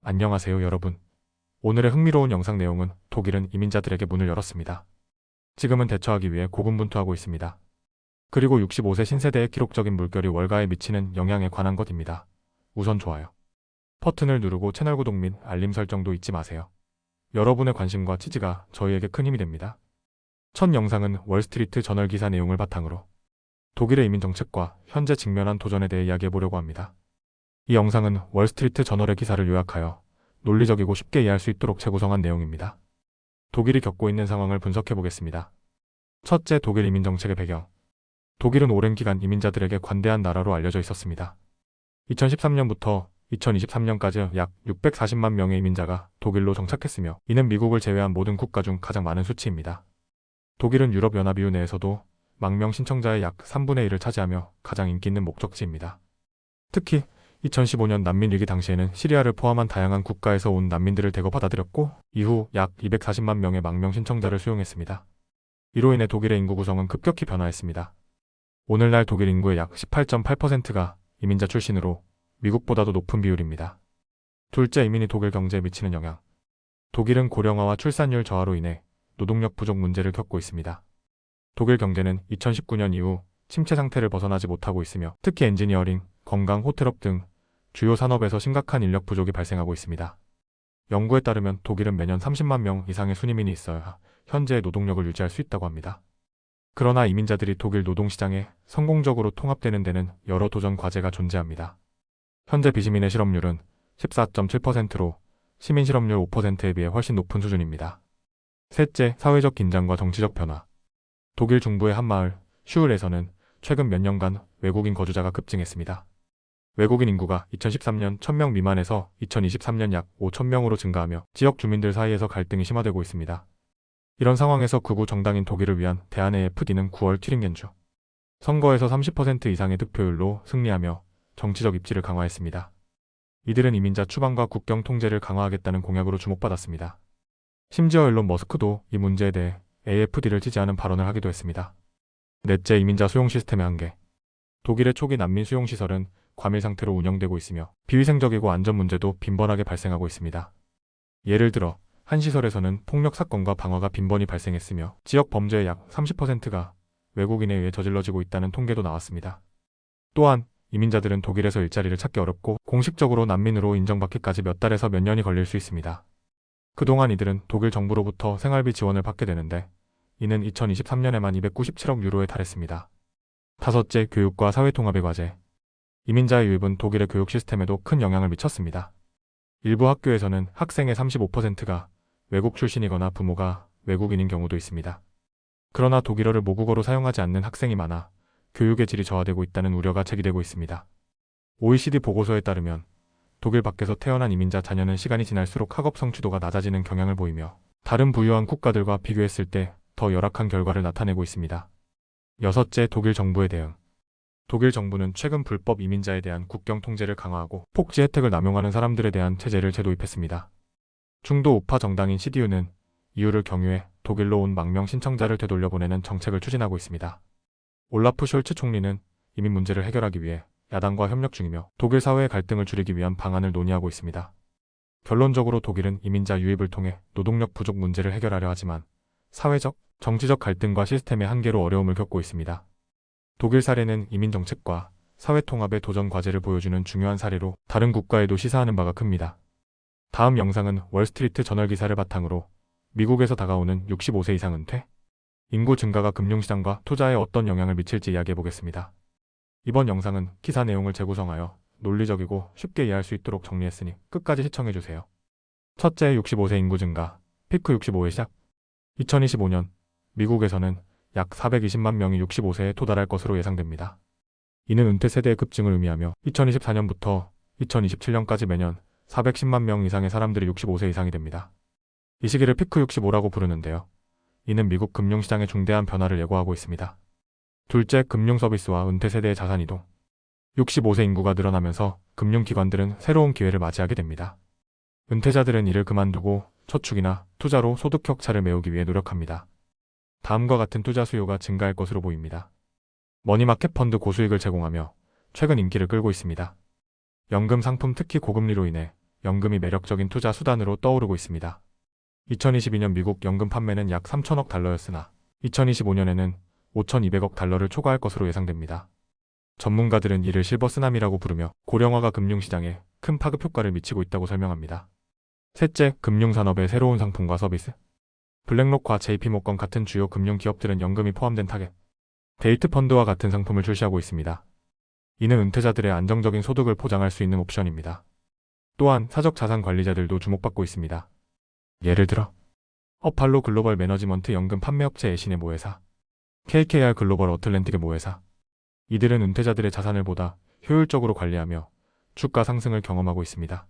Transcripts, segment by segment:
안녕하세요 여러분. 오늘의 흥미로운 영상 내용은 독일은 이민자들에게 문을 열었습니다. 지금은 대처하기 위해 고군분투하고 있습니다. 그리고 65세 신세대의 기록적인 물결이 월가에 미치는 영향에 관한 것입니다. 우선 좋아요 버튼을 누르고 채널 구독 및 알림 설정도 잊지 마세요. 여러분의 관심과 지지가 저희에게 큰 힘이 됩니다. 첫 영상은 월스트리트 저널 기사 내용을 바탕으로 독일의 이민 정책과 현재 직면한 도전에 대해 이야기해보려고 합니다. 이 영상은 월스트리트 저널의 기사를 요약하여 논리적이고 쉽게 이해할 수 있도록 재구성한 내용입니다. 독일이 겪고 있는 상황을 분석해보겠습니다. 첫째, 독일 이민 정책의 배경. 독일은 오랜 기간 이민자들에게 관대한 나라로 알려져 있었습니다. 2013년부터 2023년까지 약 640만 명의 이민자가 독일로 정착했으며 이는 미국을 제외한 모든 국가 중 가장 많은 수치입니다. 독일은 유럽연합 EU 내에서도 망명 신청자의 약 3분의 1을 차지하며 가장 인기 있는 목적지입니다. 특히 2015년 난민 위기 당시에는 시리아를 포함한 다양한 국가에서 온 난민들을 대거 받아들였고 이후 약 240만 명의 망명 신청자를 수용했습니다. 이로 인해 독일의 인구 구성은 급격히 변화했습니다. 오늘날 독일 인구의 약 18.8%가 이민자 출신으로 미국보다도 높은 비율입니다. 둘째, 이민이 독일 경제에 미치는 영향. 독일은 고령화와 출산율 저하로 인해 노동력 부족 문제를 겪고 있습니다. 독일 경제는 2019년 이후 침체 상태를 벗어나지 못하고 있으며 특히 엔지니어링, 건강, 호텔업 등 주요 산업에서 심각한 인력 부족이 발생하고 있습니다. 연구에 따르면 독일은 매년 30만 명 이상의 순이민이 있어야 현재의 노동력을 유지할 수 있다고 합니다. 그러나 이민자들이 독일 노동시장에 성공적으로 통합되는 데는 여러 도전 과제가 존재합니다. 현재 비시민의 실업률은 14.7%로 시민 실업률 5%에 비해 훨씬 높은 수준입니다. 셋째, 사회적 긴장과 정치적 변화. 독일 중부의 한 마을, 슈울에서는 최근 몇 년간 외국인 거주자가 급증했습니다. 외국인 인구가 2013년 1000명 미만에서 2023년 약 5000명으로 증가하며 지역 주민들 사이에서 갈등이 심화되고 있습니다. 이런 상황에서 극우 정당인 독일을 위한 대한AFD는 9월 튜링겐주 선거에서 30% 이상의 득표율로 승리하며 정치적 입지를 강화했습니다. 이들은 이민자 추방과 국경 통제를 강화하겠다는 공약으로 주목받았습니다. 심지어 일론 머스크도 이 문제에 대해 AFD를 지지하는 발언을 하기도 했습니다. 넷째, 이민자 수용 시스템의 한계. 독일의 초기 난민 수용 시설은 과밀 상태로 운영되고 있으며 비위생적이고 안전 문제도 빈번하게 발생하고 있습니다. 예를 들어 한 시설에서는 폭력 사건과 방화가 빈번히 발생했으며 지역 범죄의 약 30%가 외국인에 의해 저질러지고 있다는 통계도 나왔습니다. 또한 이민자들은 독일에서 일자리를 찾기 어렵고 공식적으로 난민으로 인정받기까지 몇 달에서 몇 년이 걸릴 수 있습니다. 그동안 이들은 독일 정부로부터 생활비 지원을 받게 되는데 이는 2023년에만 297억 유로에 달했습니다. 다섯째, 교육과 사회통합의 과제. 이민자의 유입은 독일의 교육 시스템에도 큰 영향을 미쳤습니다. 일부 학교에서는 학생의 35%가 외국 출신이거나 부모가 외국인인 경우도 있습니다. 그러나 독일어를 모국어로 사용하지 않는 학생이 많아 교육의 질이 저하되고 있다는 우려가 제기되고 있습니다. OECD 보고서에 따르면 독일 밖에서 태어난 이민자 자녀는 시간이 지날수록 학업 성취도가 낮아지는 경향을 보이며 다른 부유한 국가들과 비교했을 때 더 열악한 결과를 나타내고 있습니다. 여섯째, 독일 정부의 대응. 독일 정부는 최근 불법 이민자에 대한 국경 통제를 강화하고 폭지 혜택을 남용하는 사람들에 대한 제재를 재도입했습니다. 중도 우파 정당인 CDU는 이유를 경유해 독일로 온 망명 신청자를 되돌려보내는 정책을 추진하고 있습니다. 올라프 숄츠 총리는 이민 문제를 해결하기 위해 야당과 협력 중이며 독일 사회의 갈등을 줄이기 위한 방안을 논의하고 있습니다. 결론적으로 독일은 이민자 유입을 통해 노동력 부족 문제를 해결하려 하지만 사회적, 정치적 갈등과 시스템의 한계로 어려움을 겪고 있습니다. 독일 사례는 이민 정책과 사회 통합의 도전 과제를 보여주는 중요한 사례로 다른 국가에도 시사하는 바가 큽니다. 다음 영상은 월스트리트 저널 기사를 바탕으로 미국에서 다가오는 65세 이상 은퇴, 인구 증가가 금융시장과 투자에 어떤 영향을 미칠지 이야기해보겠습니다. 이번 영상은 기사 내용을 재구성하여 논리적이고 쉽게 이해할 수 있도록 정리했으니 끝까지 시청해주세요. 첫째, 65세 인구 증가, 피크 65의 시작. 2025년 미국에서는 약 420만 명이 65세에 도달할 것으로 예상됩니다. 이는 은퇴 세대의 급증을 의미하며 2024년부터 2027년까지 매년 410만 명 이상의 사람들이 65세 이상이 됩니다. 이 시기를 피크 65라고 부르는데요. 이는 미국 금융시장의 중대한 변화를 예고하고 있습니다. 둘째, 금융 서비스와 은퇴 세대의 자산 이동. 65세 인구가 늘어나면서 금융기관들은 새로운 기회를 맞이하게 됩니다. 은퇴자들은 일을 그만두고 저축이나 투자로 소득 격차를 메우기 위해 노력합니다. 다음과 같은 투자 수요가 증가할 것으로 보입니다. 머니마켓 펀드 고수익을 제공하며 최근 인기를 끌고 있습니다. 연금 상품 특히 고금리로 인해 연금이 매력적인 투자 수단으로 떠오르고 있습니다. 2022년 미국 연금 판매는 약 3천억 달러였으나 2025년에는 5,200억 달러를 초과할 것으로 예상됩니다. 전문가들은 이를 실버 쓰나미라고 부르며 고령화가 금융시장에 큰 파급 효과를 미치고 있다고 설명합니다. 셋째, 금융산업의 새로운 상품과 서비스. 블랙록과 JP모건 같은 주요 금융기업들은 연금이 포함된 타겟 데이트 펀드와 같은 상품을 출시하고 있습니다. 이는 은퇴자들의 안정적인 소득을 보장할 수 있는 옵션입니다. 또한 사적 자산 관리자들도 주목받고 있습니다. 예를 들어 어팔로 글로벌 매너지먼트 연금 판매업체 애신의 모회사, KKR 글로벌 어틀랜틱의 모회사. 이들은 은퇴자들의 자산을 보다 효율적으로 관리하며 주가 상승을 경험하고 있습니다.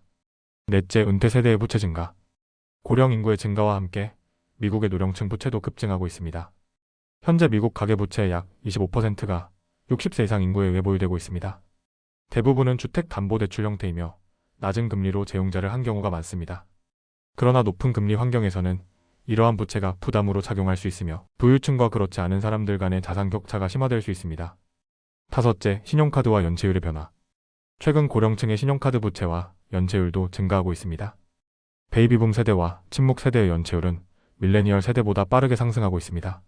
넷째, 은퇴 세대의 부채 증가. 고령 인구의 증가와 함께 미국의 노령층 부채도 급증하고 있습니다. 현재 미국 가계부채의 약 25%가 60세 이상 인구에 의해 보유되고 있습니다. 대부분은 주택담보대출 형태이며 낮은 금리로 재용자를 한 경우가 많습니다. 그러나 높은 금리 환경에서는 이러한 부채가 부담으로 작용할 수 있으며 부유층과 그렇지 않은 사람들 간의 자산 격차가 심화될 수 있습니다. 다섯째, 신용카드와 연체율의 변화. 최근 고령층의 신용카드 부채와 연체율도 증가하고 있습니다. 베이비붐 세대와 친묵 세대의 연체율은 밀레니얼 세대보다 빠르게 상승하고 있습니다.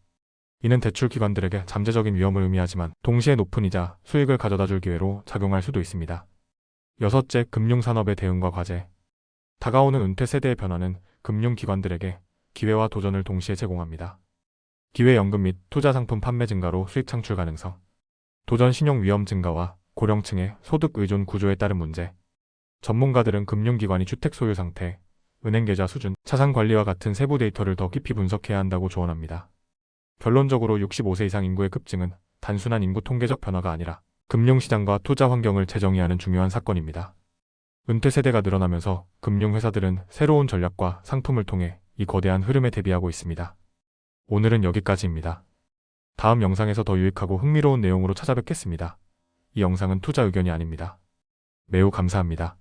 이는 대출 기관들에게 잠재적인 위험을 의미하지만 동시에 높은 이자, 수익을 가져다줄 기회로 작용할 수도 있습니다. 여섯째, 금융산업의 대응과 과제. 다가오는 은퇴 세대의 변화는 금융기관들에게 기회와 도전을 동시에 제공합니다. 기회연금 및 투자상품 판매 증가로 수익 창출 가능성. 도전 신용 위험 증가와 고령층의 소득 의존 구조에 따른 문제. 전문가들은 금융기관이 주택 소유 상태, 은행 계좌 수준, 자산 관리와 같은 세부 데이터를 더 깊이 분석해야 한다고 조언합니다. 결론적으로 65세 이상 인구의 급증은 단순한 인구 통계적 변화가 아니라 금융시장과 투자 환경을 재정의하는 중요한 사건입니다. 은퇴 세대가 늘어나면서 금융회사들은 새로운 전략과 상품을 통해 이 거대한 흐름에 대비하고 있습니다. 오늘은 여기까지입니다. 다음 영상에서 더 유익하고 흥미로운 내용으로 찾아뵙겠습니다. 이 영상은 투자 의견이 아닙니다. 매우 감사합니다.